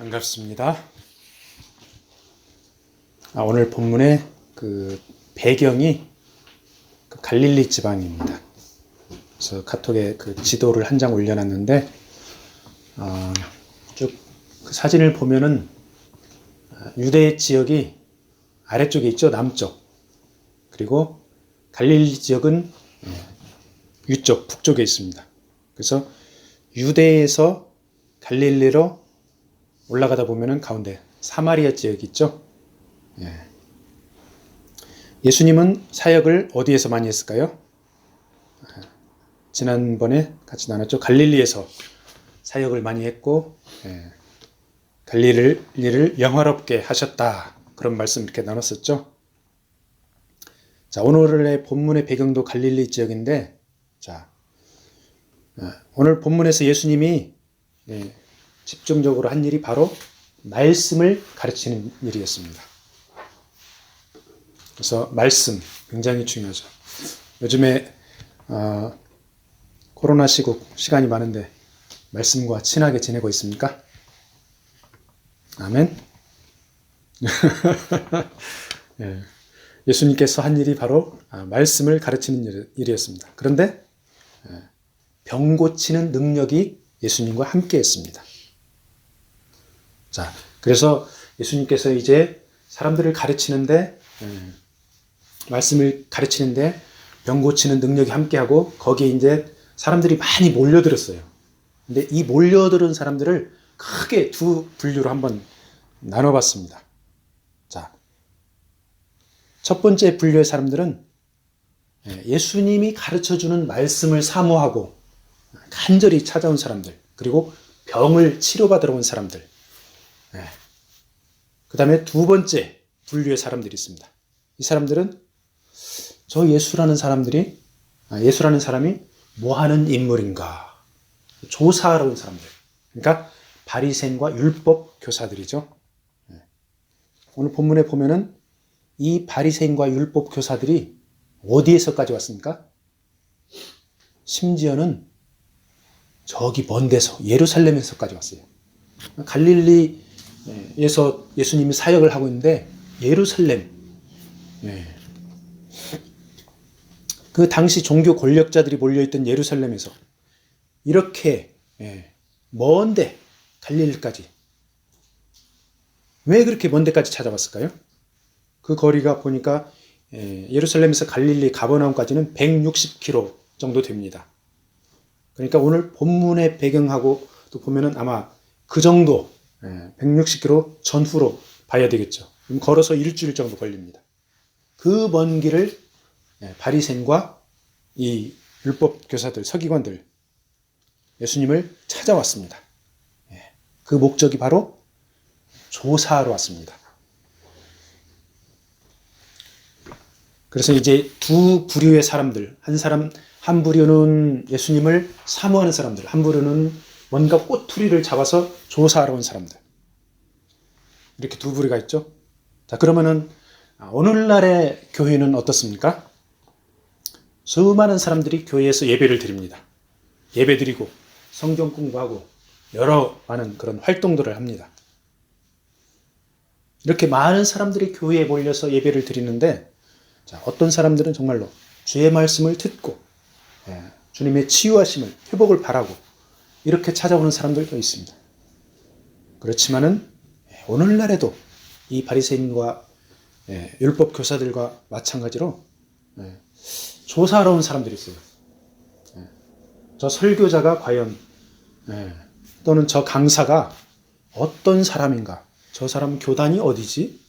반갑습니다. 오늘 본문의 배경이 갈릴리 지방입니다. 그래서 카톡에 지도를 한 장 올려놨는데 쭉 사진을 보면은 유대 지역이 아래쪽에 있죠, 남쪽. 그리고 갈릴리 지역은 위쪽, 북쪽에 있습니다. 그래서 유대에서 갈릴리로 올라가다 보면은 가운데 사마리아 지역이 있죠. 예수님은 사역을 어디에서 많이 했을까요? 지난번에 같이 나눴죠. 갈릴리에서 사역을 많이 했고, 갈릴리를 영화롭게 하셨다. 그런 말씀 이렇게 나눴었죠. 자, 오늘의 본문의 배경도 갈릴리 지역인데, 자, 오늘 본문에서 예수님이 집중적으로 한 일이 바로 말씀을 가르치는 일이었습니다. 그래서 말씀 굉장히 중요하죠. 요즘에 코로나 시국 시간이 많은데 말씀과 친하게 지내고 있습니까? 아멘. 예수님께서 한 일이 바로 말씀을 가르치는 일이었습니다. 그런데 병 고치는 능력이 예수님과 함께 했습니다. 자, 그래서 예수님께서 이제 사람들을 가르치는데, 말씀을 가르치는데 병 고치는 능력이 함께하고 거기에 이제 사람들이 많이 몰려들었어요. 근데 이 몰려들은 사람들을 크게 두 분류로 한번 나눠봤습니다. 자, 첫 번째 분류의 사람들은 예수님이 가르쳐주는 말씀을 사모하고 간절히 찾아온 사람들, 그리고 병을 치료받으러 온 사람들. 그 다음에 두 번째 분류의 사람들이 있습니다. 이 사람들은 저 예수라는 사람이 뭐 하는 인물인가 조사하러 온 사람들. 그러니까 바리새인과 율법 교사들이죠. 오늘 본문에 보면은 이 바리새인과 율법 교사들이 어디에서까지 왔습니까? 심지어는 저기 먼 데서 예루살렘에서까지 왔어요. 갈릴리에서 예수님이 사역을 하고 있는데 예루살렘, 그 당시 종교 권력자들이 몰려있던 예루살렘에서 이렇게 먼데 갈릴리까지, 왜 그렇게 먼 데까지 찾아왔을까요? 그 거리가 보니까 예루살렘에서 갈릴리 가버나움까지는 160km 정도 됩니다. 그러니까 오늘 본문의 배경하고 또 보면은 아마 그 정도 160km 전후로 봐야 되겠죠. 걸어서 일주일 정도 걸립니다. 그 먼 길을 바리새인과 이 율법 교사들, 서기관들, 예수님을 찾아왔습니다. 그 목적이 바로 조사하러 왔습니다. 그래서 이제 두 부류의 사람들, 한 부류는 예수님을 사모하는 사람들, 한 부류는 뭔가 꼬투리를 잡아서 조사하러 온 사람들. 이렇게 두 부류가 있죠. 자, 그러면은 오늘날의 교회는 어떻습니까? 수많은 사람들이 교회에서 예배를 드립니다. 예배 드리고 성경 공부하고 여러 많은 그런 활동들을 합니다. 이렇게 많은 사람들이 교회에 몰려서 예배를 드리는데, 자, 어떤 사람들은 정말로 주의 말씀을 듣고 주님의 치유하심을, 회복을 바라고 이렇게 찾아오는 사람들도 있습니다. 그렇지만은 오늘날에도 이 바리새인과 율법 교사들과 마찬가지로 조사하러 온 사람들이 있어요. 저 설교자가 과연 또는 저 강사가 어떤 사람인가? 저 사람 교단이 어디지?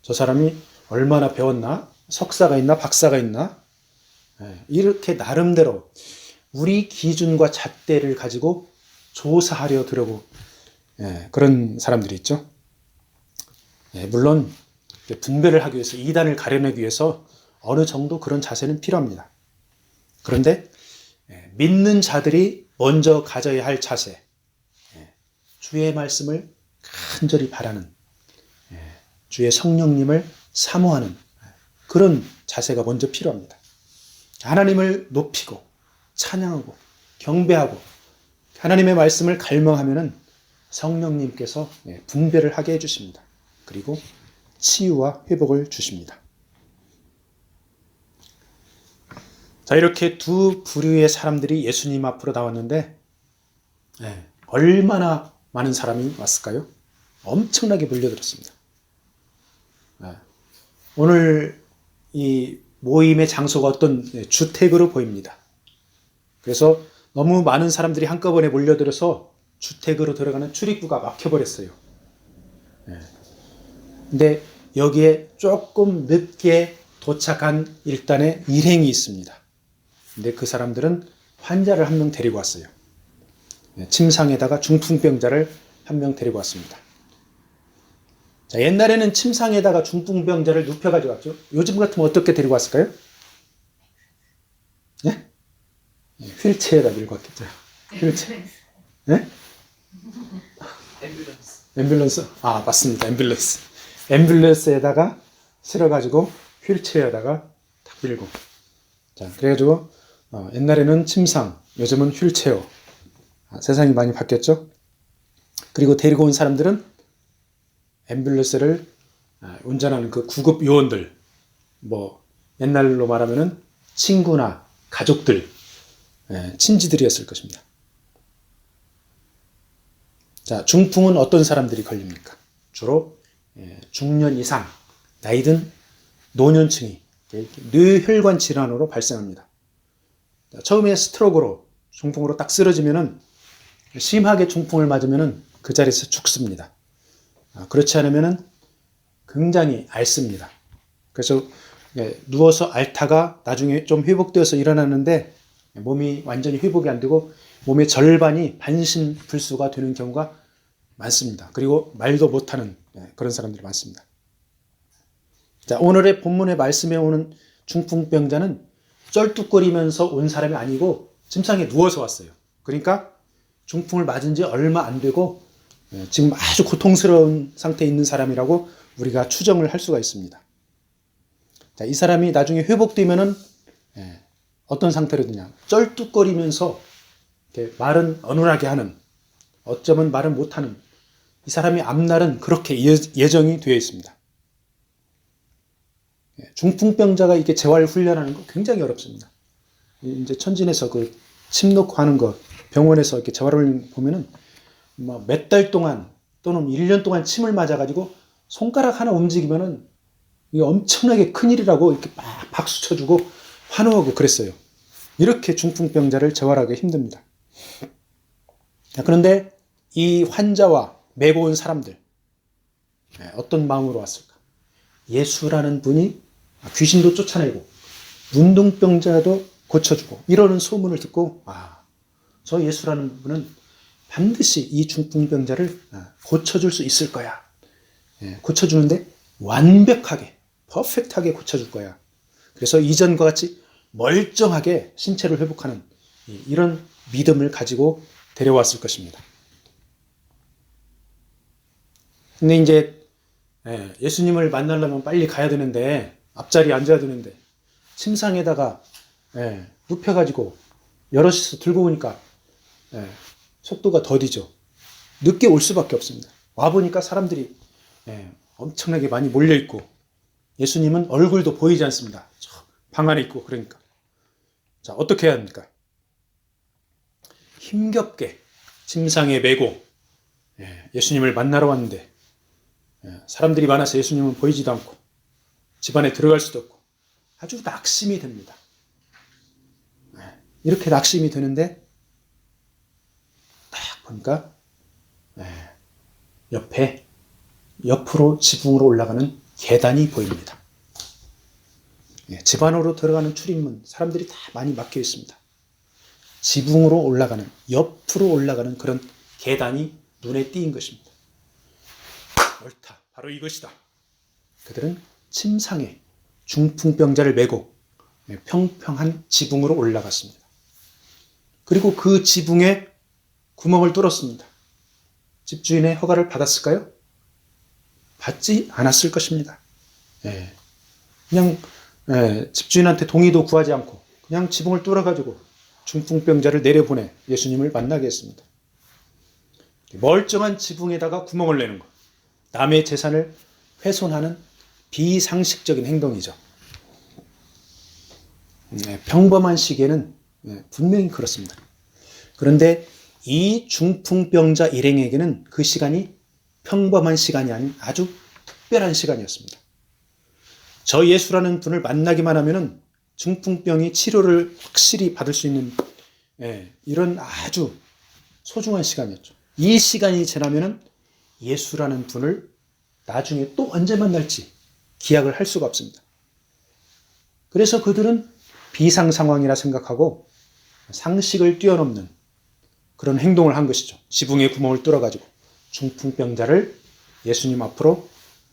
저 사람이 얼마나 배웠나? 석사가 있나? 박사가 있나? 이렇게 나름대로 우리 기준과 잣대를 가지고 조사하려 들어오고 그런 사람들이 있죠. 물론 분별을 하기 위해서, 이단을 가려내기 위해서 어느 정도 그런 자세는 필요합니다. 그런데 믿는 자들이 먼저 가져야 할 자세, 주의 말씀을 간절히 바라는, 주의 성령님을 사모하는 그런 자세가 먼저 필요합니다. 하나님을 높이고 찬양하고 경배하고 하나님의 말씀을 갈망하면은 성령님께서 분별을 하게 해주십니다. 그리고 치유와 회복을 주십니다. 자, 이렇게 두 부류의 사람들이 예수님 앞으로 나왔는데 얼마나 많은 사람이 왔을까요? 엄청나게 몰려들었습니다. 오늘 이 모임의 장소가 어떤 주택으로 보입니다. 그래서 너무 많은 사람들이 한꺼번에 몰려들어서 주택으로 들어가는 출입구가 막혀버렸어요. 근데 여기에 조금 늦게 도착한 일단의 일행이 있습니다. 근데 그 사람들은 환자를 한 명 데리고 왔어요. 침상에다가 중풍병자를 한 명 데리고 왔습니다. 자, 옛날에는 침상에다가 중풍병자를 눕혀가지고 왔죠. 요즘 같으면 어떻게 데리고 왔을까요? 예? 휠체어에다 밀고 왔겠죠. 휠체어. 예? 앰뷸런스. 아, 맞습니다. 앰뷸런스. 앰뷸런스에다가 실어가지고 휠체어에다가 탁 밀고. 자, 그래가지고 옛날에는 침상, 요즘은 휠체어. 세상이 많이 바뀌었죠. 그리고 데리고 온 사람들은 앰뷸런스를 운전하는 그 구급 요원들, 뭐 옛날로 말하면은 친구나 가족들, 친지들이었을 것입니다. 자, 중풍은 어떤 사람들이 걸립니까? 주로 중년 이상, 나이든 노년층이 뇌혈관 질환으로 발생합니다. 자, 처음에 스트로크로 중풍으로 딱 쓰러지면은 심하게 중풍을 맞으면은 그 자리에서 죽습니다. 그렇지 않으면은 굉장히 앓습니다. 그래서 누워서 앓다가 나중에 좀 회복되어서 일어나는데 몸이 완전히 회복이 안 되고 몸의 절반이 반신불수가 되는 경우가 많습니다. 그리고 말도 못하는 그런 사람들이 많습니다. 자, 오늘의 본문의 말씀에 오는 중풍병자는 쩔뚝거리면서 온 사람이 아니고 침상에 누워서 왔어요. 그러니까 중풍을 맞은 지 얼마 안 되고 지금 아주 고통스러운 상태에 있는 사람이라고 우리가 추정을 할 수가 있습니다. 자, 이 사람이 나중에 회복되면은 어떤 상태로 되냐? 쩔뚝거리면서 이렇게 말은 어눌하게 하는, 어쩌면 말은 못하는, 이 사람의 앞날은 그렇게 예정이 되어 있습니다. 중풍병자가 이렇게 재활 훈련하는 거 굉장히 어렵습니다. 이제 천진에서 그 침 놓고 하는 거, 병원에서 이렇게 재활 훈련 보면은 몇 달 동안 또는 1년 동안 침을 맞아가지고 손가락 하나 움직이면은 이게 엄청나게 큰일이라고 이렇게 막 박수 쳐주고 환호하고 그랬어요. 이렇게 중풍병자를 재활하기 힘듭니다. 그런데 이 환자와 메고 온 사람들, 어떤 마음으로 왔을까? 예수라는 분이 귀신도 쫓아내고 문둥병자도 고쳐주고 이러는 소문을 듣고 저 예수라는 분은 반드시 이 중풍병자를 고쳐줄 수 있을 거야. 고쳐주는데 완벽하게, 퍼펙트하게 고쳐줄 거야. 그래서 이전과 같이 멀쩡하게 신체를 회복하는 이런 믿음을 가지고 데려왔을 것입니다. 근데 이제 예수님을 만나려면 빨리 가야 되는데, 앞자리에 앉아야 되는데, 침상에다가 눕혀가지고 여럿이서 들고 오니까 속도가 더디죠. 늦게 올 수밖에 없습니다. 와보니까 사람들이 엄청나게 많이 몰려있고 예수님은 얼굴도 보이지 않습니다. 방 안에 있고 그러니까. 자, 어떻게 해야 합니까? 힘겹게 침상에 메고 예수님을 만나러 왔는데 사람들이 많아서 예수님은 보이지도 않고 집안에 들어갈 수도 없고 아주 낙심이 됩니다. 이렇게 낙심이 되는데 딱 보니까 옆으로 지붕으로 올라가는 계단이 보입니다. 집 안으로 들어가는 출입문, 사람들이 다 많이 막혀 있습니다. 지붕으로 올라가는, 옆으로 올라가는 그런 계단이 눈에 띄인 것입니다. 옳다, 바로 이것이다. 그들은 침상에 중풍병자를 메고 평평한 지붕으로 올라갔습니다. 그리고 그 지붕에 구멍을 뚫었습니다. 집주인의 허가를 받았을까요? 받지 않았을 것입니다. 그냥 집주인한테 동의도 구하지 않고 그냥 지붕을 뚫어가지고 중풍병자를 내려보내 예수님을 만나게 했습니다. 멀쩡한 지붕에다가 구멍을 내는 것. 남의 재산을 훼손하는 비상식적인 행동이죠. 평범한 시기에는 분명히 그렇습니다. 그런데 이 중풍병자 일행에게는 그 시간이 평범한 시간이 아닌 아주 특별한 시간이었습니다. 저 예수라는 분을 만나기만 하면은 중풍병이 치료를 확실히 받을 수 있는 이런 아주 소중한 시간이었죠. 이 시간이 지나면은 예수라는 분을 나중에 또 언제 만날지 기약을 할 수가 없습니다. 그래서 그들은 비상 상황이라 생각하고 상식을 뛰어넘는 그런 행동을 한 것이죠. 지붕에 구멍을 뚫어가지고 중풍병자를 예수님 앞으로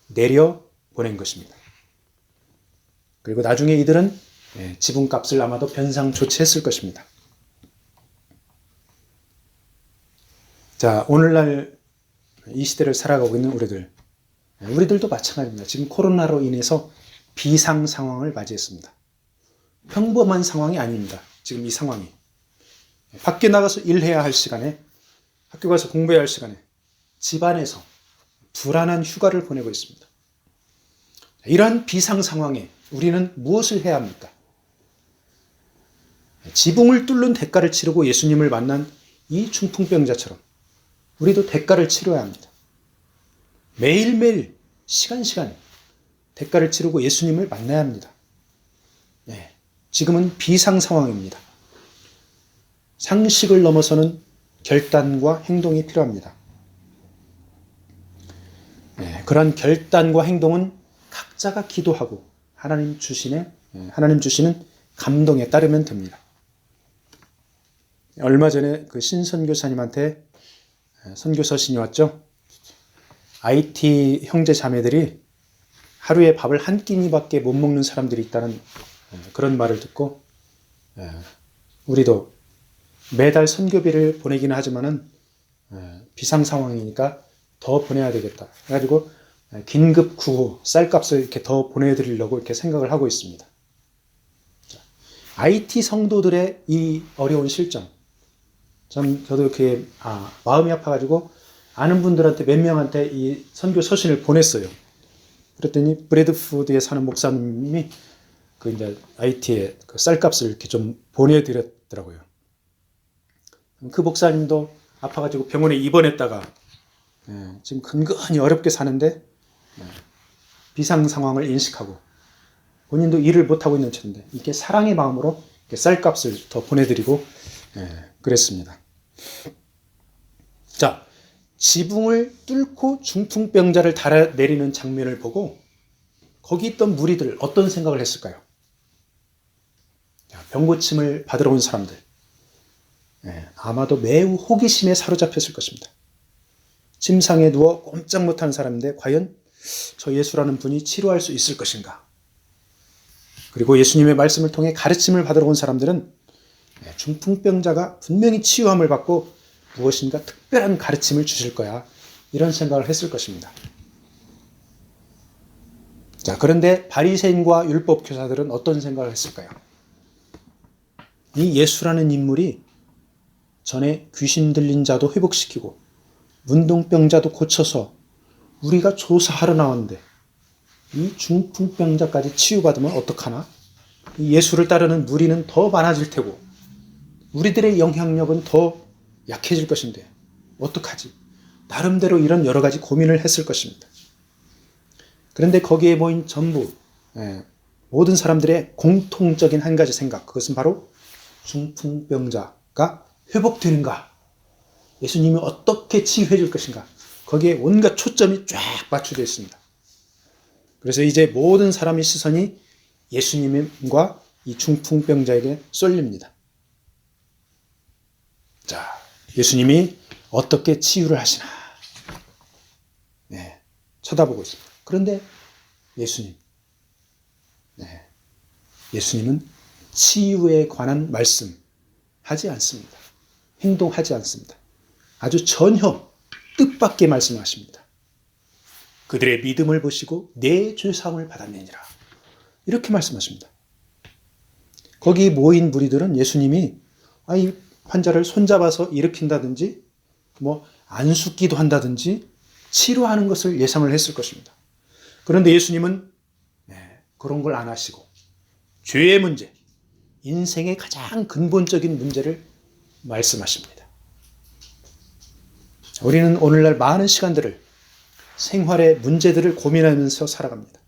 내려 보낸 것입니다. 그리고 나중에 이들은 지붕값을 아마도 변상 조치했을 것입니다. 자, 오늘날 이 시대를 살아가고 있는 우리들도 마찬가지입니다. 지금 코로나로 인해서 비상 상황을 맞이했습니다. 평범한 상황이 아닙니다. 지금 이 상황이. 밖에 나가서 일해야 할 시간에, 학교 가서 공부해야 할 시간에 집안에서 불안한 휴가를 보내고 있습니다. 이러한 비상 상황에 우리는 무엇을 해야 합니까? 지붕을 뚫는 대가를 치르고 예수님을 만난 이 중풍병자처럼 우리도 대가를 치러야 합니다. 매일매일 시간 대가를 치르고 예수님을 만나야 합니다. 지금은 비상 상황입니다. 상식을 넘어서는 결단과 행동이 필요합니다. 그런 결단과 행동은 각자가 기도하고 하나님 주시는 감동에 따르면 됩니다. 얼마 전에 그 신선교사님한테 선교서신이 왔죠. IT 형제 자매들이 하루에 밥을 한 끼니밖에 못 먹는 사람들이 있다는 그런 말을 듣고 우리도 매달 선교비를 보내기는 하지만은 비상 상황이니까 더 보내야 되겠다. 그래가지고 긴급 구호 쌀값을 이렇게 더 보내드리려고 이렇게 생각을 하고 있습니다. IT 성도들의 이 어려운 실정, 저도 이렇게 마음이 아파가지고 아는 분들한테 몇 명한테 이 선교 서신을 보냈어요. 그랬더니 브래드푸드에 사는 목사님이 그 이제 IT에 그 쌀값을 이렇게 좀 보내드렸더라고요. 그 목사님도 아파가지고 병원에 입원했다가 지금 근근히 어렵게 사는데 비상 상황을 인식하고 본인도 일을 못하고 있는 채인데 이게 사랑의 마음으로 쌀값을 더 보내드리고 그랬습니다. 자, 지붕을 뚫고 중풍병자를 달아내리는 장면을 보고 거기 있던 무리들 어떤 생각을 했을까요? 병고침을 받으러 온 사람들 아마도 매우 호기심에 사로잡혔을 것입니다. 침상에 누워 꼼짝 못하는 사람인데 과연 저 예수라는 분이 치료할 수 있을 것인가? 그리고 예수님의 말씀을 통해 가르침을 받으러 온 사람들은 중풍병자가 분명히 치유함을 받고 무엇인가 특별한 가르침을 주실 거야. 이런 생각을 했을 것입니다. 자, 그런데 바리새인과 율법 교사들은 어떤 생각을 했을까요? 이 예수라는 인물이 전에 귀신 들린 자도 회복시키고 문둥병자도 고쳐서 우리가 조사하러 나왔는데 이 중풍병자까지 치유받으면 어떡하나? 이 예수를 따르는 무리는 더 많아질 테고 우리들의 영향력은 더 약해질 것인데 어떡하지? 나름대로 이런 여러 가지 고민을 했을 것입니다. 그런데 거기에 모인 전부 모든 사람들의 공통적인 한 가지 생각, 그것은 바로 중풍병자가 회복되는가? 예수님이 어떻게 치유해 줄 것인가? 거기에 온갖 초점이 쫙 맞춰져 있습니다. 그래서 이제 모든 사람의 시선이 예수님과 이 중풍병자에게 쏠립니다. 자, 예수님이 어떻게 치유를 하시나? 쳐다보고 있습니다. 그런데 예수님은 치유에 관한 말씀 하지 않습니다. 행동하지 않습니다. 아주 전혀 뜻밖의 말씀하십니다. 그들의 믿음을 보시고 내 죄사함을 받았느니라. 이렇게 말씀하십니다. 거기 모인 무리들은 예수님이 이 환자를 손잡아서 일으킨다든지 안숫기도 한다든지 치료하는 것을 예상을 했을 것입니다. 그런데 예수님은 그런 걸 안 하시고 죄의 문제, 인생의 가장 근본적인 문제를 말씀하십니다. 우리는 오늘날 많은 시간들을 생활의 문제들을 고민하면서 살아갑니다.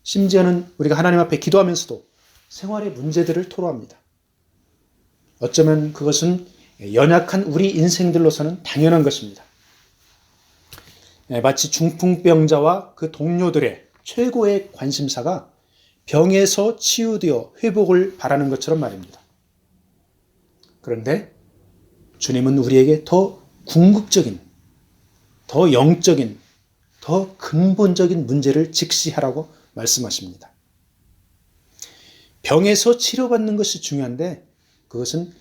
심지어는 우리가 하나님 앞에 기도하면서도 생활의 문제들을 토로합니다. 어쩌면 그것은 연약한 우리 인생들로서는 당연한 것입니다. 마치 중풍병자와 그 동료들의 최고의 관심사가 병에서 치유되어 회복을 바라는 것처럼 말입니다. 그런데 주님은 우리에게 더 궁극적인, 더 영적인, 더 근본적인 문제를 직시하라고 말씀하십니다. 병에서 치료받는 것이 중요한데 그것은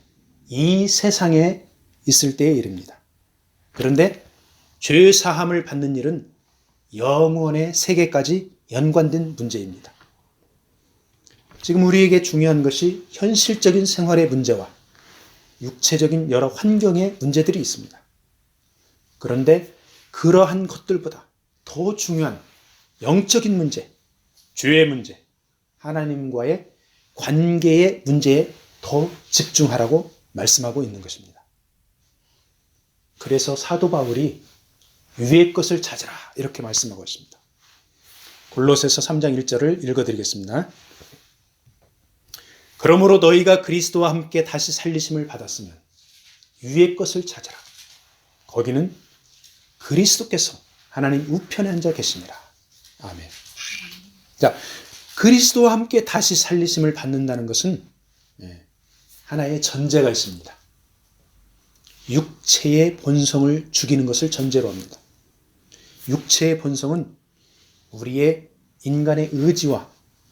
이 세상에 있을 때의 일입니다. 그런데 죄 사함을 받는 일은 영원의 세계까지 연관된 문제입니다. 지금 우리에게 중요한 것이 현실적인 생활의 문제와 육체적인 여러 환경의 문제들이 있습니다. 그런데 그러한 것들보다 더 중요한 영적인 문제, 죄의 문제, 하나님과의 관계의 문제에 더 집중하라고 말씀하고 있는 것입니다. 그래서 사도 바울이 위의 것을 찾으라 이렇게 말씀하고 있습니다. 골로새서 3장 1절을 읽어드리겠습니다. 그러므로 너희가 그리스도와 함께 다시 살리심을 받았으면 위의 것을 찾으라. 거기는 그리스도께서 하나님 우편에 앉아 계시니라. 아멘. 자, 그리스도와 함께 다시 살리심을 받는다는 것은 하나의 전제가 있습니다. 육체의 본성을 죽이는 것을 전제로 합니다. 육체의 본성은 우리의 인간의 의지와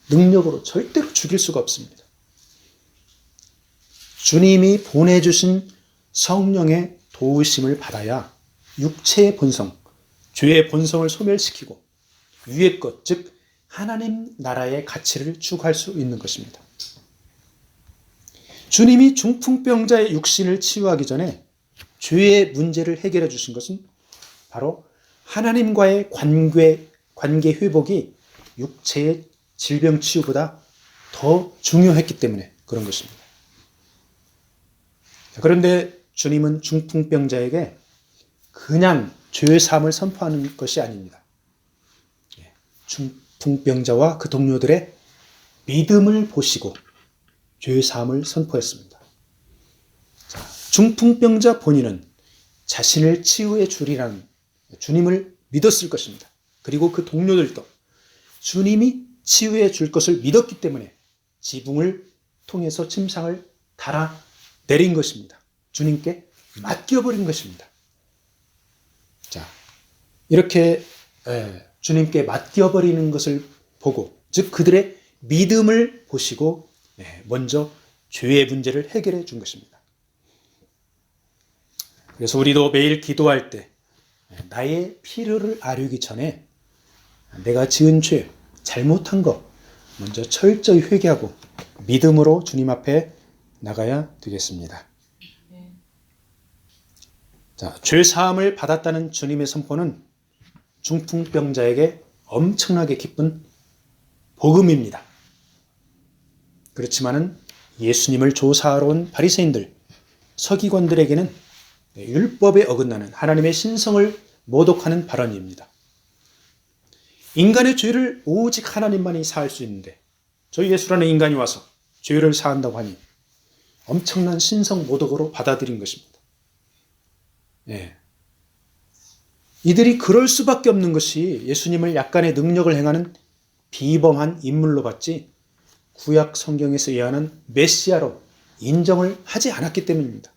능력으로 절대로 죽일 수가 없습니다. 주님이 보내주신 성령의 도우심을 받아야 육체의 본성, 죄의 본성을 소멸시키고 위의 것, 즉 하나님 나라의 가치를 추구할 수 있는 것입니다. 주님이 중풍병자의 육신을 치유하기 전에 죄의 문제를 해결해 주신 것은 바로 하나님과의 관계 회복이 육체의 질병 치유보다 더 중요했기 때문에 그런 것입니다. 그런데 주님은 중풍병자에게 그냥 죄 사함을 선포하는 것이 아닙니다. 중풍병자와 그 동료들의 믿음을 보시고 죄 사함을 선포했습니다. 중풍병자 본인은 자신을 치유해 주리라는 주님을 믿었을 것입니다. 그리고 그 동료들도 주님이 치유해 줄 것을 믿었기 때문에 지붕을 통해서 침상을 달아 내린 것입니다. 주님께 맡겨버린 것입니다. 자, 이렇게 주님께 맡겨버리는 것을 보고, 즉 그들의 믿음을 보시고 먼저 죄의 문제를 해결해 준 것입니다. 그래서 우리도 매일 기도할 때 나의 필요를 아뢰기 전에 내가 지은 죄, 잘못한 거 먼저 철저히 회개하고 믿음으로 주님 앞에 나가야 되겠습니다. 자, 죄 사함을 받았다는 주님의 선포는 중풍병자에게 엄청나게 기쁜 복음입니다. 그렇지만은 예수님을 조사하러 온 바리새인들, 서기관들에게는 율법에 어긋나는 하나님의 신성을 모독하는 발언입니다. 인간의 죄를 오직 하나님만이 사할 수 있는데 저 예수라는 인간이 와서 죄를 사한다고 하니 엄청난 신성 모독으로 받아들인 것입니다. 이들이 그럴 수밖에 없는 것이 예수님을 약간의 능력을 행하는 비범한 인물로 봤지 구약 성경에서 예하는 메시아로 인정을 하지 않았기 때문입니다.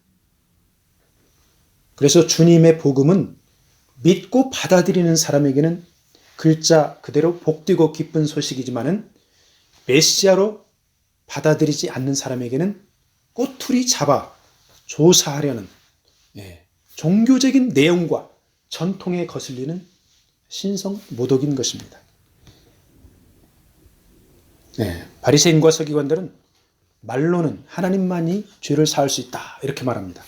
그래서 주님의 복음은 믿고 받아들이는 사람에게는 글자 그대로 복되고 기쁜 소식이지만은 메시아로 받아들이지 않는 사람에게는 꼬투리 잡아 조사하려는 종교적인 내용과 전통에 거슬리는 신성 모독인 것입니다. 바리새인과 서기관들은 말로는 하나님만이 죄를 사할 수 있다 이렇게 말합니다.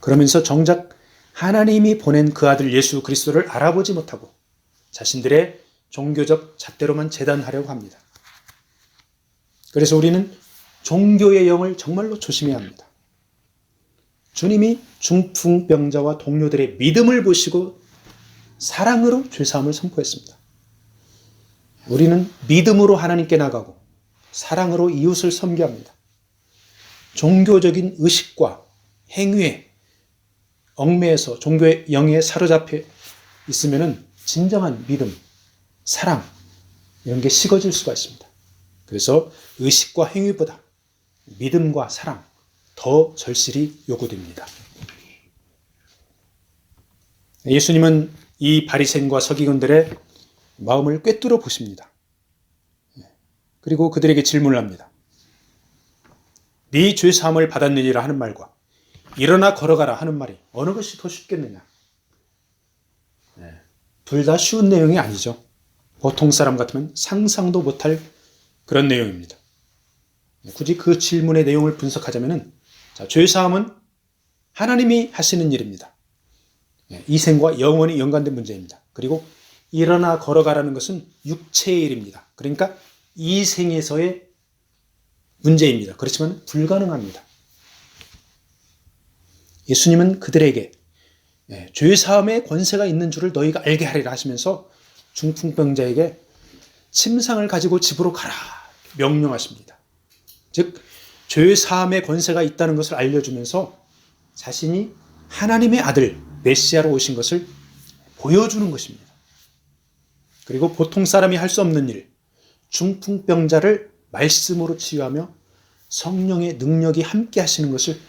그러면서 정작 하나님이 보낸 그 아들 예수 그리스도를 알아보지 못하고 자신들의 종교적 잣대로만 재단하려고 합니다. 그래서 우리는 종교의 영을 정말로 조심해야 합니다. 주님이 중풍병자와 동료들의 믿음을 보시고 사랑으로 죄사함을 선포했습니다. 우리는 믿음으로 하나님께 나가고 사랑으로 이웃을 섬겨야 합니다. 종교적인 의식과 행위에 얽매여서 종교의 영에 사로잡혀 있으면 진정한 믿음, 사랑 이런 게 식어질 수가 있습니다. 그래서 의식과 행위보다 믿음과 사랑 더 절실히 요구됩니다. 예수님은 이 바리새인과 서기관들의 마음을 꿰뚫어 보십니다. 그리고 그들에게 질문을 합니다. 네 죄 사함을 받았느니라 하는 말과 일어나 걸어가라 하는 말이 어느 것이 더 쉽겠느냐? 둘 다 쉬운 내용이 아니죠. 보통 사람 같으면 상상도 못할 그런 내용입니다. 굳이 그 질문의 내용을 분석하자면 죄 사함은 하나님이 하시는 일입니다. 이 생과 영원히 연관된 문제입니다. 그리고 일어나 걸어가라는 것은 육체의 일입니다. 그러니까 이 생에서의 문제입니다. 그렇지만 불가능합니다. 예수님은 그들에게 죄 사함의 권세가 있는 줄을 너희가 알게 하리라 하시면서 중풍병자에게 침상을 가지고 집으로 가라 명령하십니다. 즉 죄 사함의 권세가 있다는 것을 알려주면서 자신이 하나님의 아들 메시아로 오신 것을 보여주는 것입니다. 그리고 보통 사람이 할 수 없는 일, 중풍병자를 말씀으로 치유하며 성령의 능력이 함께 하시는 것을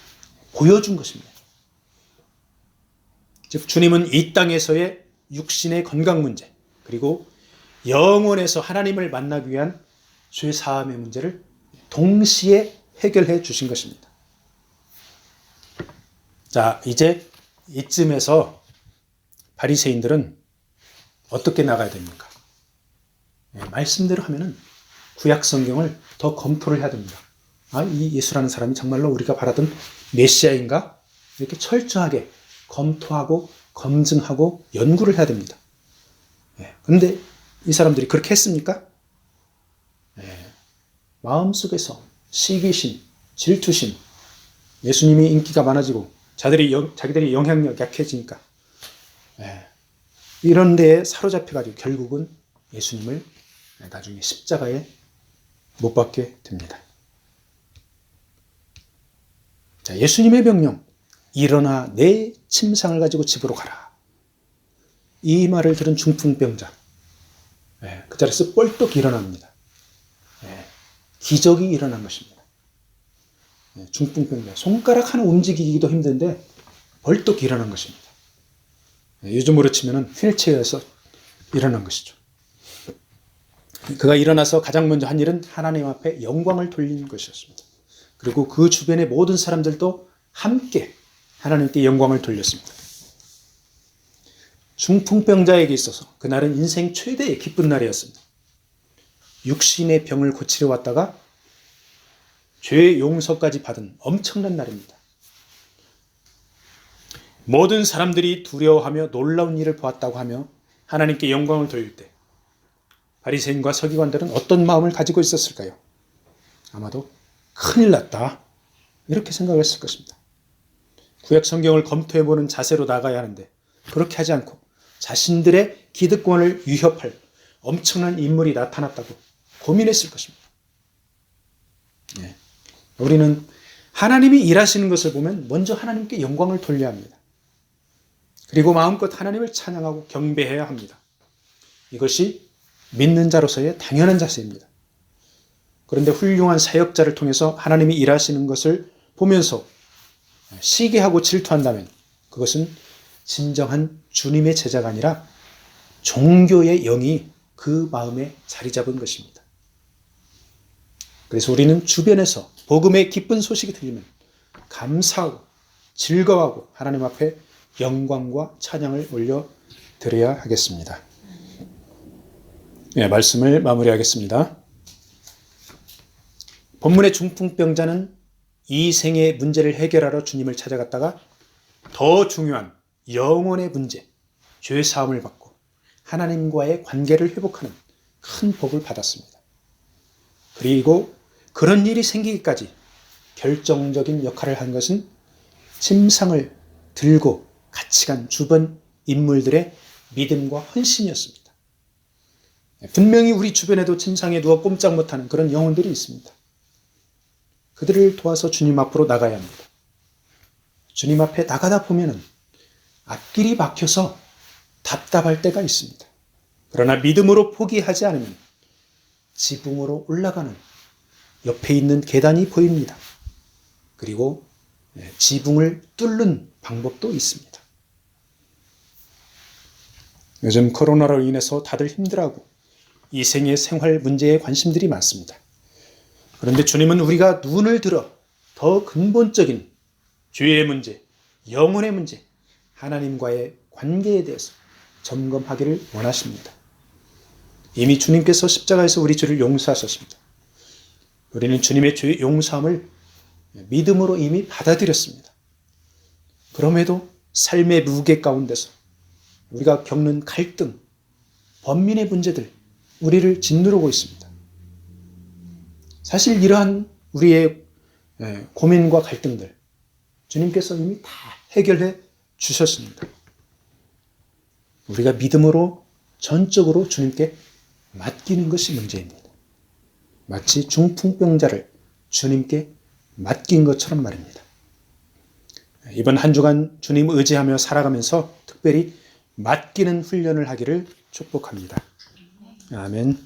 보여준 것입니다. 즉 주님은 이 땅에서의 육신의 건강 문제 그리고 영원에서 하나님을 만나기 위한 죄 사함의 문제를 동시에 해결해 주신 것입니다. 자, 이제 이쯤에서 바리새인들은 어떻게 나가야 됩니까? 말씀대로 하면은 구약 성경을 더 검토를 해야 됩니다. 이 예수라는 사람이 정말로 우리가 바라던 메시아인가? 이렇게 철저하게 검토하고 검증하고 연구를 해야 됩니다. 그런데 이 사람들이 그렇게 했습니까? 마음속에서 시기심, 질투심, 예수님이 인기가 많아지고 자기들이 영향력 약해지니까 이런 데에 사로잡혀가지고 결국은 예수님을 나중에 십자가에 못 박게 됩니다. 자, 예수님의 명령, 일어나 내 침상을 가지고 집으로 가라. 이 말을 들은 중풍병자, 그 자리에서 뻘떡 일어납니다. 기적이 일어난 것입니다. 중풍병자, 손가락 하나 움직이기도 힘든데 벌떡 일어난 것입니다. 요즘으로 치면 휠체어에서 일어난 것이죠. 그가 일어나서 가장 먼저 한 일은 하나님 앞에 영광을 돌리는 것이었습니다. 그리고 그 주변의 모든 사람들도 함께 하나님께 영광을 돌렸습니다. 중풍병자에게 있어서 그날은 인생 최대의 기쁜 날이었습니다. 육신의 병을 고치려 왔다가 죄의 용서까지 받은 엄청난 날입니다. 모든 사람들이 두려워하며 놀라운 일을 보았다고 하며 하나님께 영광을 돌릴 때 바리새인과 서기관들은 어떤 마음을 가지고 있었을까요? 아마도 큰일 났다 이렇게 생각했을 것입니다. 구약 성경을 검토해보는 자세로 나가야 하는데 그렇게 하지 않고 자신들의 기득권을 위협할 엄청난 인물이 나타났다고 고민했을 것입니다. 우리는 하나님이 일하시는 것을 보면 먼저 하나님께 영광을 돌려야 합니다. 그리고 마음껏 하나님을 찬양하고 경배해야 합니다. 이것이 믿는 자로서의 당연한 자세입니다. 그런데 훌륭한 사역자를 통해서 하나님이 일하시는 것을 보면서 시기하고 질투한다면 그것은 진정한 주님의 제자가 아니라 종교의 영이 그 마음에 자리 잡은 것입니다. 그래서 우리는 주변에서 복음의 기쁜 소식이 들리면 감사하고 즐거워하고 하나님 앞에 영광과 찬양을 올려드려야 하겠습니다. 말씀을 마무리하겠습니다. 본문의 중풍병자는 이 생의 문제를 해결하러 주님을 찾아갔다가 더 중요한 영혼의 문제, 죄 사함을 받고 하나님과의 관계를 회복하는 큰 복을 받았습니다. 그리고 그런 일이 생기기까지 결정적인 역할을 한 것은 침상을 들고 같이 간 주변 인물들의 믿음과 헌신이었습니다. 분명히 우리 주변에도 침상에 누워 꼼짝 못하는 그런 영혼들이 있습니다. 그들을 도와서 주님 앞으로 나가야 합니다. 주님 앞에 나가다 보면은 앞길이 막혀서 답답할 때가 있습니다. 그러나 믿음으로 포기하지 않으면 지붕으로 올라가는 옆에 있는 계단이 보입니다. 그리고 지붕을 뚫는 방법도 있습니다. 요즘 코로나로 인해서 다들 힘들어하고 이생의 생활 문제에 관심들이 많습니다. 그런데 주님은 우리가 눈을 들어 더 근본적인 죄의 문제, 영혼의 문제, 하나님과의 관계에 대해서 점검하기를 원하십니다. 이미 주님께서 십자가에서 우리 죄를 용서하셨습니다. 우리는 주님의 죄 용서함을 믿음으로 이미 받아들였습니다. 그럼에도 삶의 무게 가운데서 우리가 겪는 갈등, 번민의 문제들, 우리를 짓누르고 있습니다. 사실 이러한 우리의 고민과 갈등들, 주님께서 이미 다 해결해 주셨습니다. 우리가 믿음으로 전적으로 주님께 맡기는 것이 문제입니다. 마치 중풍병자를 주님께 맡긴 것처럼 말입니다. 이번 한 주간 주님 의지하며 살아가면서 특별히 맡기는 훈련을 하기를 축복합니다. 아멘.